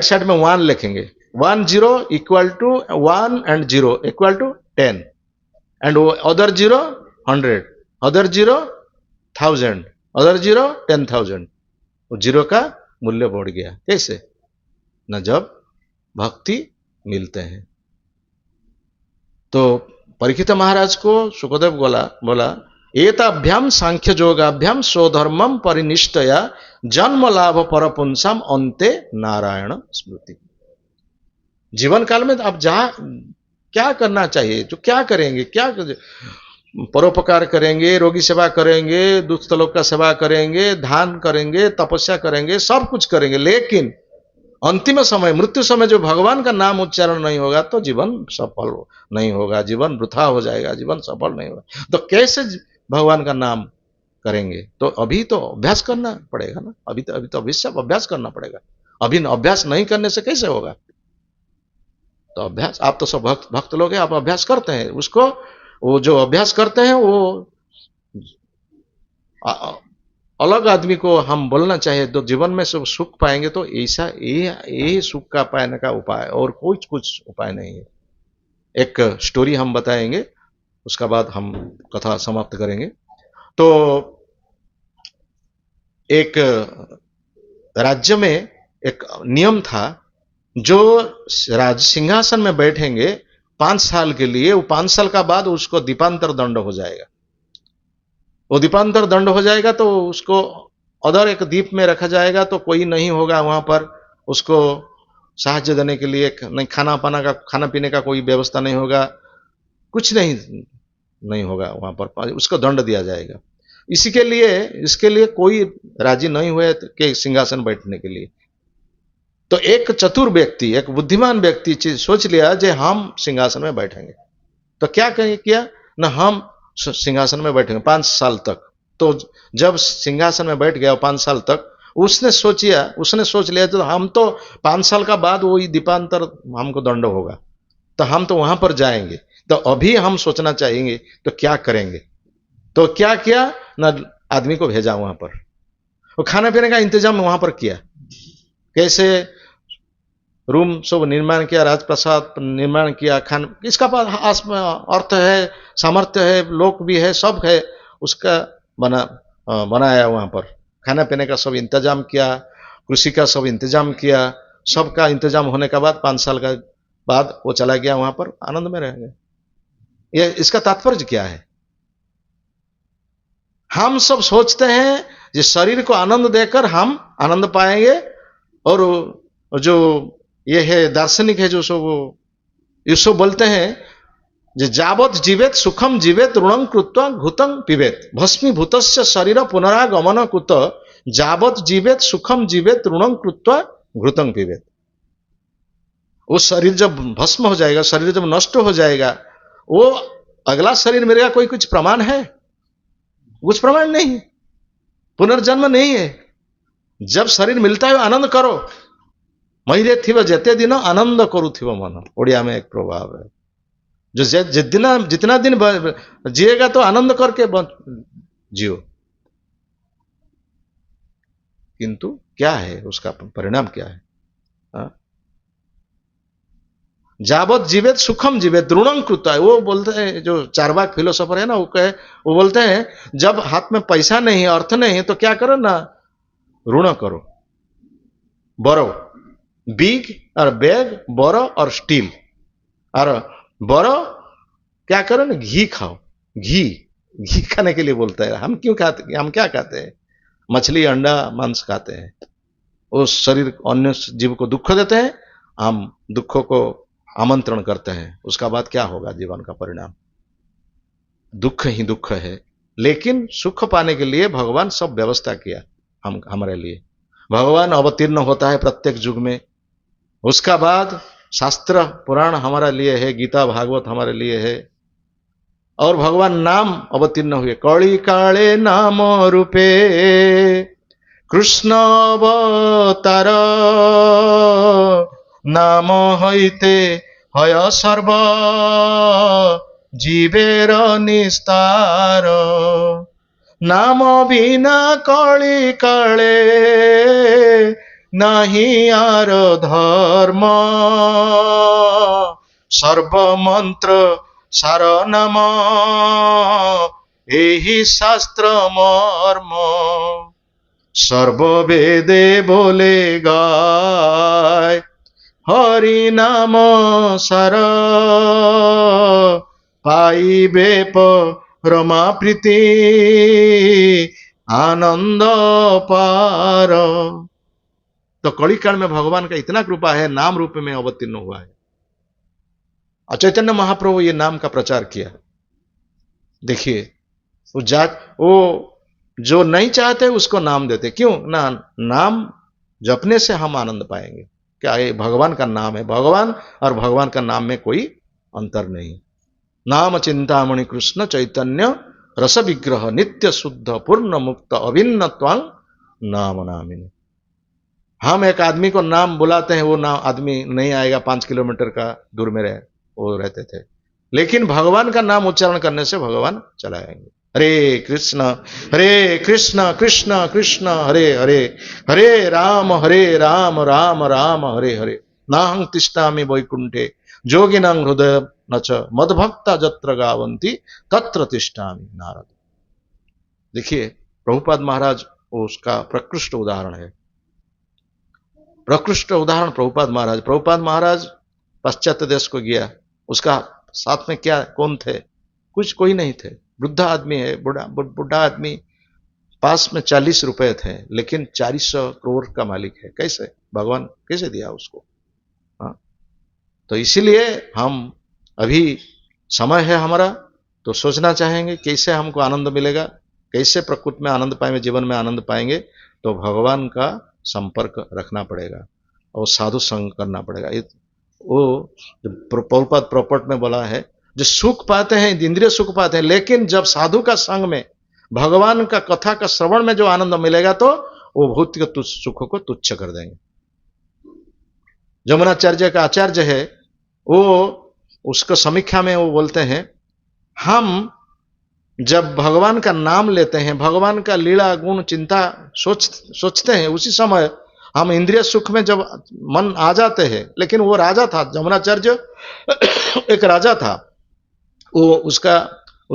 साइड में 1 लिखेंगे, 1 0 equal to 1 and 0 equal to 10 and other 0 100, other 0 1000, other 0 10,000। वो 0 का मूल्य बढ़ गया। कैसे न, जब भक्ति मिलते हैं। तो परीक्षित महाराज को सुखदेव बोला एताभ्याम सांख्य योगाभ्याम स्वधर्मम परिनिष्ठया जन्म लाभ परपुंसाम अंते नारायण स्मृति। जीवन काल में आप जहां क्या करना चाहिए, जो क्या करेंगे, क्या परोपकार करेंगे, रोगी सेवा करेंगे, दुष्ट लोग का सेवा करेंगे, दान करेंगे, तपस्या करेंगे, सब कुछ करेंगे, लेकिन अंतिम समय, मृत्यु समय जो भगवान का नाम उच्चारण नहीं होगा तो जीवन सफल नहीं होगा, जीवन वृथा हो जाएगा, जीवन सफल नहीं होगा। तो कैसे भगवान का नाम करेंगे? तो अभी तो अभ्यास करना पड़ेगा ना, अभी तो अभ्यास करना पड़ेगा। अभी अभ्यास नहीं करने से कैसे होगा? तो अभ्यास, आप तो सब भक्त लोग हैं, आप अभ्यास करते हैं, उसको वो जो अभ्यास करते हैं वो अलग आदमी को हम बोलना चाहिए, तो जीवन में सब सुख पाएंगे। तो ऐसा यही सुख का पाने का उपाय, और कुछ उपाय नहीं है। एक स्टोरी हम बताएंगे, उसका बाद हम कथा समाप्त करेंगे। तो एक राज्य में एक नियम था, जो राज सिंहासन में बैठेंगे 5 साल के लिए, वो 5 साल का बाद उसको दीपांतर दंड हो जाएगा। वो दीपांतर दंड हो जाएगा तो उसको अदर एक द्वीप में रखा जाएगा, तो कोई नहीं होगा वहां पर उसको साहाय्य देने के लिए, नहीं खाना पीने का कोई व्यवस्था नहीं होगा, कुछ नहीं होगा वहां पर, उसको दंड दिया जाएगा। इसके लिए कोई राजी नहीं हुए कि सिंहासन बैठने के लिए। तो एक चतुर व्यक्ति, एक बुद्धिमान व्यक्ति सोच लिया जे हम सिंहासन में बैठेंगे। तो क्या किया ना, हम सिंहासन में बैठेंगे 5 साल तक। तो जब सिंहासन में बैठ गया 5 साल तक, उसने सोच लिया तो हम तो 5 साल का बाद वही दीपांतर हमको दंड होगा, तो हम तो वहां पर जाएंगे, तो अभी हम सोचना चाहेंगे तो क्या करेंगे। तो क्या किया ना, आदमी को भेजा वहां पर, वो खाने पीने का इंतजाम वहां पर किया, कैसे रूम सब निर्माण किया, राजप्रसाद निर्माण किया, इसका अर्थ है, सामर्थ्य है, लोक भी है, सब है, उसका बनाया वहां पर। खाने पीने का सब इंतजाम किया, कृषि का सब इंतजाम किया, सबका इंतजाम होने के बाद 5 साल का बाद वो चला गया वहां पर, आनंद में रह गया। ये इसका तात्पर्य क्या है? हम सब सोचते हैं कि शरीर को आनंद देकर हम आनंद पाएंगे, और जो ये है दार्शनिक है जो सब बोलते हैं जे जावत जीवेत सुखम जीवेत ऋणं कृत्वा घृतं पिबेत भस्मीभूतस्य शरीर पुनरागमन कुत जावत जीवेत सुखम जीवेत ऋणं कृत्वा घृतं पिबेत। वो शरीर जब भस्म हो जाएगा, शरीर जब नष्ट हो जाएगा, वो अगला शरीर मिलेगा, कोई कुछ प्रमाण है? कुछ प्रमाण नहीं, पुनर्जन्म नहीं है। जब शरीर मिलता है आनंद करो, महीरे थिव जेते दिन आनंद करूथिव मन, ओडिया में एक प्रभाव है, जो जितना दिन जिएगा तो आनंद करके जियो। किंतु क्या है उसका परिणाम क्या है? जावत जीवेत सुखम जीवेत ऋणं कृत्वा, वो बोलते हैं जो चारवाक फिलोसोफर है ना, वो बोलते हैं जब हाथ में पैसा नहीं, अर्थ नहीं, तो क्या करो ना, ऋण करो, बोरो, बिग और बैग, बोरो और स्टील, और बोरो क्या करो ना, घी खाओ, घी खाने के लिए बोलता है। हम क्यों खाते, हम क्या खाते हैं? मछली, अंडा, मांस खाते हैं। उस शरीर अन्य जीव को दुख देते हैं, हम दुखों को आमंत्रण करते हैं। उसका बाद क्या होगा? जीवन का परिणाम दुख ही दुख है। लेकिन सुख पाने के लिए भगवान सब व्यवस्था किया हमारे लिए। भगवान अवतीर्ण होता है प्रत्येक युग में, उसका बाद शास्त्र पुराण हमारे लिए है, गीता भागवत हमारे लिए है, और भगवान नाम अवतीर्ण हुए, कली काले नाम रूपे कृष्ण अवतार नाम हईते हय सर्व जीवेर निस्तार नाम बिना कली काले नहीं आर धर्म सर्वमंत्र सार नाम एही शास्त्र मर्म सर्ववेदे बोले गाय हरि नाम सार पाइबे रमा प्रीति आनंद पार। तो कलिकाल में भगवान का इतना कृपा है, नाम रूप में अवतीर्ण हुआ है। चैतन्य महाप्रभु ये नाम का प्रचार किया। देखिए वो जो नहीं चाहते उसको नाम देते, क्यों ना? नाम जपने से हम आनंद पाएंगे। क्या ये भगवान का नाम है? भगवान और भगवान का नाम में कोई अंतर नहीं। नाम चिंतामणि कृष्ण चैतन्य रस विग्रह नित्य शुद्ध पूर्ण मुक्त अभिन्न त्वांग नाम नामिनी। हम एक आदमी को नाम बुलाते हैं, वो नाम आदमी नहीं आएगा, 5 किलोमीटर का दूर में वो रहते थे, लेकिन भगवान का नाम उच्चारण करने से भगवान चला आएंगे। हरे कृष्ण कृष्ण कृष्ण हरे हरे, हरे राम राम राम हरे हरे। नाहं तिष्ठामि वैकुंठे जोगिनां हृदय नच मद्भक्ता जत्र गावन्ति तत्र तिष्ठामि नारद। देखिए प्रभुपाद महाराज उसका प्रकृष्ट उदाहरण है। प्रकृष्ट उदाहरण प्रभुपाद महाराज। प्रभुपाद महाराज पाश्चात्य देश को गया, उसका साथ में क्या कौन थे? कुछ कोई नहीं थे। वृद्धा आदमी है, बुढ़ा आदमी, पास में 40 रुपए थे, लेकिन 400 करोड़ का मालिक है। कैसे? भगवान कैसे दिया उसको? हाँ? तो इसीलिए हम अभी समय है हमारा, तो सोचना चाहेंगे कैसे हमको आनंद मिलेगा, कैसे प्रकृति में आनंद पाएंगे, जीवन में आनंद पाएंगे। तो भगवान का संपर्क रखना पड़ेगा और साधु संग करना पड़ेगा। वो प्रभुपाद प्रॉपर्ट में बोला है, जो सुख पाते हैं, इंद्रिय सुख पाते हैं, लेकिन जब साधु का संग में, भगवान का कथा का श्रवण में जो आनंद मिलेगा, तो वो भौतिक सुख को तुच्छ कर देंगे। जमुनाचार्य का आचार्य है, वो उसको समीक्षा में वो बोलते हैं, हम जब भगवान का नाम लेते हैं, भगवान का लीला गुण चिंता सोचते हैं, उसी समय हम इंद्रिय सुख में जब मन आ जाते हैं। लेकिन वो राजा था, जमुनाचार्य एक राजा था, वो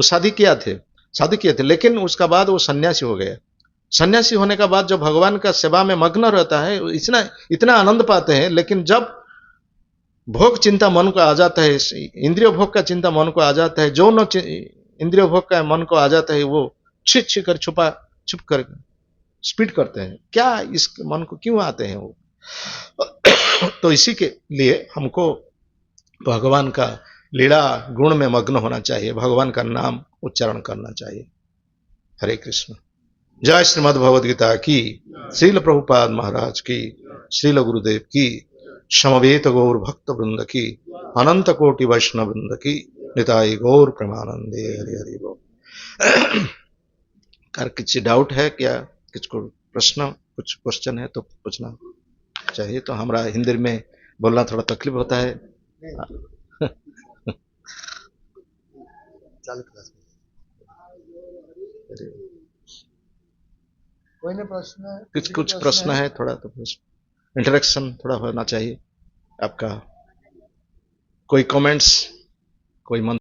शादी किए थे, लेकिन उसका बाद वो सन्यासी हो गया। सन्यासी होने का बाद जब भगवान का सेवा में मग्न रहता है, इतना आनंद पाते हैं, लेकिन जब भोग चिंता मन को आ जाता है, इंद्रिय भोग का चिंता मन को आ जाता है, जो न इंद्रिय भोग का मन को आ जाता है, वो छिप कर छुप कर स्पीड करते हैं। क्या इस मन को क्यों आते हैं वो? तो इसी के लिए हमको भगवान का लीला गुण में मग्न होना चाहिए, भगवान का नाम उच्चारण करना चाहिए। हरे कृष्ण। जय श्रीमद् भगवद गीता की, श्रील प्रभुपाद महाराज की, श्रील गुरुदेव की, समवेत गौर भक्त वृंद की, अनंत कोटि वैष्णव वृंद की, निताई गौर प्रेमानंदे। हरि हरि बोल। कर किसी डाउट है क्या? किसको प्रश्न, कुछ क्वेश्चन है तो पूछना चाहिए। तो हमारा हिंदी में बोलना थोड़ा तकलीफ होता है। कोई नहीं प्रश्न है? कुछ प्रश्न है, थोड़ा तो इंटरेक्शन थोड़ा होना चाहिए आपका। कोई कमेंट्स, कोई